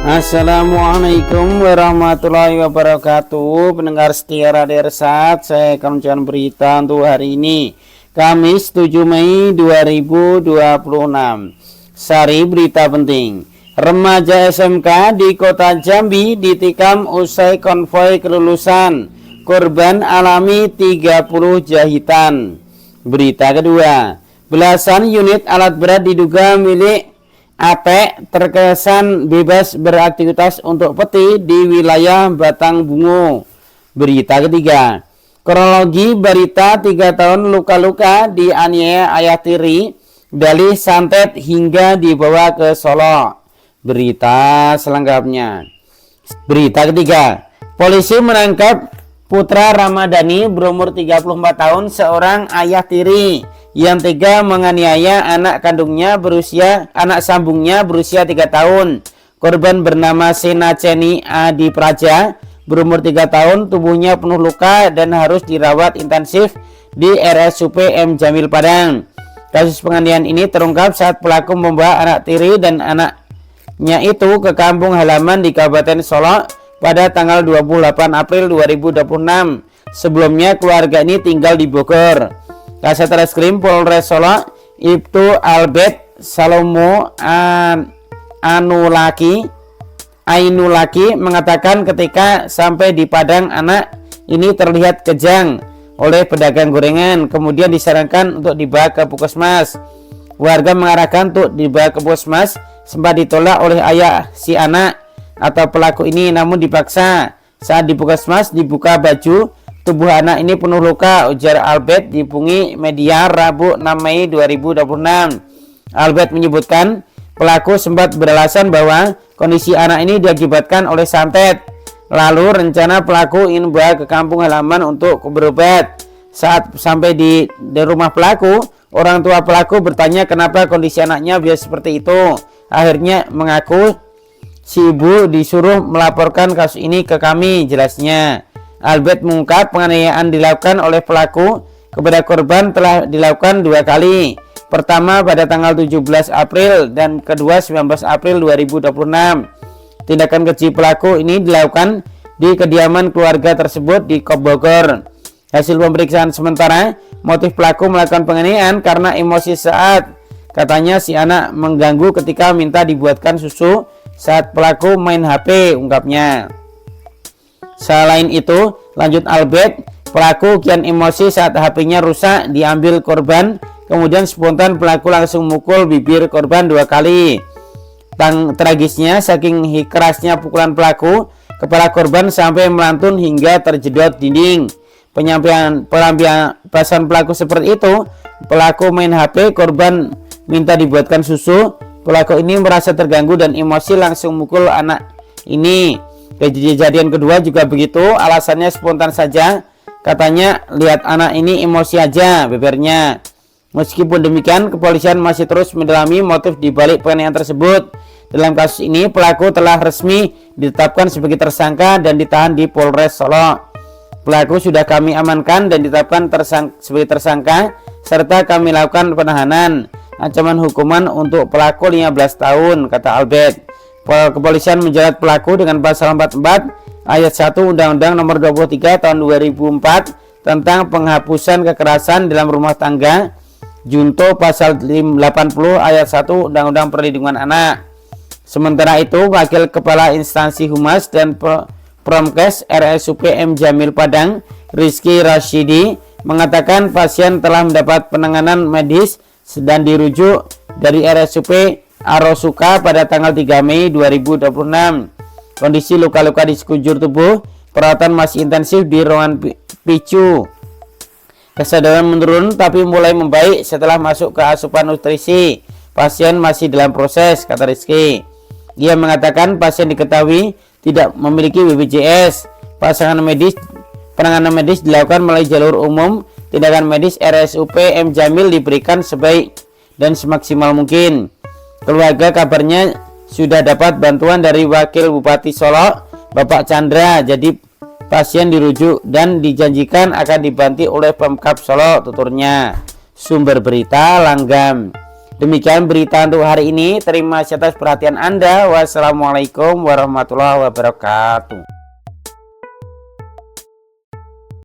Assalamualaikum warahmatullahi wabarakatuh. Pendengar setia Radio Irsad, saya akan membacakan berita untuk hari ini, Kamis 7 Mei 2026. Sari berita penting. Remaja SMK di Kota Jambi ditikam usai konvoi kelulusan. Korban alami 30 jahitan. Berita kedua. Belasan unit alat berat diduga milik AT terkesan bebas beraktivitas untuk peti di wilayah Batang Bungo. Berita ketiga. Kronologi Barita 3 tahun luka-luka dianiaya ayah tiri, dalih santet hingga dibawa ke Solo. Berita selengkapnya. Berita ketiga. Polisi menangkap Putra Ramadhani berumur 34 tahun, seorang ayah tiri yang tega menganiaya anak sambungnya berusia 3 tahun. Korban bernama Sena Ceni Adi Praja, berumur 3 tahun, tubuhnya penuh luka dan harus dirawat intensif di RSUP M Jamil Padang. Kasus penganiayaan ini terungkap saat pelaku membawa anak tiri dan anaknya itu ke kampung halaman di Kabupaten Solo pada tanggal 28 April 2026. Sebelumnya keluarga ini tinggal di Bogor. Kasat Reskrim Polres Solo Ibtu Albert Salomo Ainulaki mengatakan ketika sampai di Padang, anak ini terlihat kejang oleh pedagang gorengan, kemudian disarankan untuk dibawa ke puskesmas. Warga mengarahkan untuk dibawa ke puskesmas, sempat ditolak oleh ayah si anak atau pelaku ini, namun dipaksa. Saat di puskesmas dibuka baju, tubuh anak ini penuh luka, ujar Albert di Pungi Media Rabu 6 Mei 2026. Albert menyebutkan pelaku sempat beralasan bahwa kondisi anak ini diakibatkan oleh santet. Lalu rencana pelaku ingin membawa ke kampung halaman untuk berobat. Saat sampai di rumah pelaku, orang tua pelaku bertanya kenapa kondisi anaknya biasa seperti itu. Akhirnya mengaku si ibu disuruh melaporkan kasus ini ke kami, jelasnya. Albert mengungkap penganiayaan dilakukan oleh pelaku kepada korban telah dilakukan 2 kali. Pertama pada tanggal 17 April dan kedua 19 April 2026. Tindakan keji pelaku ini dilakukan di kediaman keluarga tersebut di Bogor. Hasil pemeriksaan sementara, motif pelaku melakukan penganiayaan karena emosi saat katanya si anak mengganggu ketika minta dibuatkan susu saat pelaku main HP, ungkapnya. Selain itu, lanjut Albert, pelaku kian emosi saat HP-nya rusak diambil korban, kemudian spontan pelaku langsung mukul bibir korban 2 kali. Tragisnya, saking kerasnya pukulan pelaku, kepala korban sampai melantun hingga terjedot dinding. Pelampiasan pelaku seperti itu, pelaku main HP, korban minta dibuatkan susu, pelaku ini merasa terganggu dan emosi langsung mukul anak ini. Kejadian kedua juga begitu, alasannya spontan saja, katanya lihat anak ini emosi aja, bebernya. Meskipun demikian, kepolisian masih terus mendalami motif dibalik penganiayaan tersebut. Dalam kasus ini, pelaku telah resmi ditetapkan sebagai tersangka dan ditahan di Polres Solo. Pelaku sudah kami amankan dan ditetapkan sebagai tersangka, serta kami lakukan penahanan. Ancaman hukuman untuk pelaku 15 tahun, kata Albert. Kepolisian menjerat pelaku dengan pasal 44 ayat 1 Undang-Undang Nomor 23 Tahun 2004 tentang penghapusan kekerasan dalam rumah tangga, junto pasal 80 ayat 1 Undang-Undang Perlindungan Anak. Sementara itu, Wakil Kepala Instansi Humas dan Promkes RSUP M Jamil Padang, Rizky Rashidi, mengatakan pasien telah mendapat penanganan medis dan dirujuk dari RSUP Arosuka pada tanggal 3 Mei 2026. Kondisi luka-luka di sekujur tubuh, perawatan masih intensif di ruangan PICU. Kesadaran menurun tapi mulai membaik setelah masuk ke asupan nutrisi. Pasien masih dalam proses, kata Rizky. Ia mengatakan pasien diketahui tidak memiliki BPJS. Penanganan medis dilakukan melalui jalur umum. Tindakan medis RSUP M Jamil diberikan sebaik dan semaksimal mungkin. Keluarga kabarnya sudah dapat bantuan dari Wakil Bupati Solo, Bapak Chandra. Jadi pasien dirujuk dan dijanjikan akan dibantu oleh Pemkab Solo, tuturnya. Sumber berita Langgam. Demikian berita untuk hari ini. Terima kasih atas perhatian Anda. Wassalamualaikum warahmatullahi wabarakatuh.